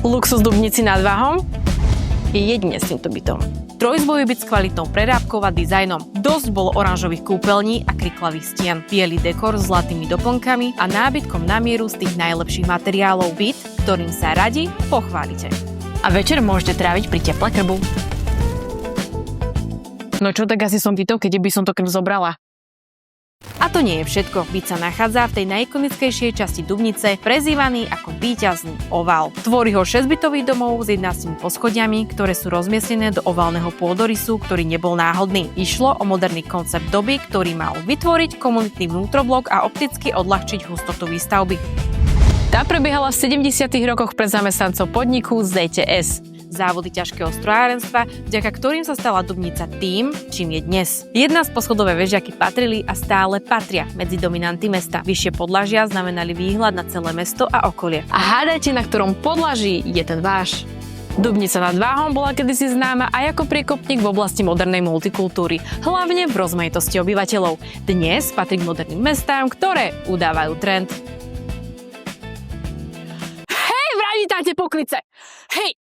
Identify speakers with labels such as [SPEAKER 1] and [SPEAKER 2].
[SPEAKER 1] Luxus Dubnici nad Váhom je jedine s týmto bytom. Trojzbojový byt s kvalitnou prerábkou a dizajnom. Dosť bolo oranžových kúpeľní a kriklavých stien. Bielý dekor s zlatými doplnkami a nábytkom na mieru z tých najlepších materiálov. Byt, ktorým sa radi pochválite. A večer môžete tráviť pri teple krbu. No čo, tak asi som bytov, keď by som to krb zobrala. A to nie je všetko. Byt sa nachádza v tej najikonickejšej časti Dubnice, prezývaný ako víťazný ovál. Tvorí ho 6-bytový domov s 11 poschodiami, ktoré sú rozmiestnené do oválneho pôdorysu, ktorý nebol náhodný. Išlo o moderný koncept doby, ktorý mal vytvoriť komunitný vnútroblok a opticky odľahčiť hustotu výstavby. Tá prebiehala v 70. rokoch pre zamestnancov podniku ZTS. Závody ťažkého strojárenstva, vďaka ktorým sa stala Dubnica tým, čím je dnes. Jedna z poschodové vežiaky patrili a stále patria medzi dominanty mesta. Vyššie podlažia znamenali výhľad na celé mesto a okolie. A hádajte, na ktorom podlaží je ten váš. Dubnica nad Váhom bola kedysi známa aj ako priekopník v oblasti modernej multikultúry, hlavne v rozmanitosti obyvateľov. Dnes patrí k moderným mestám, ktoré udávajú trend. Hej, vrajvítajte poklice! Hej!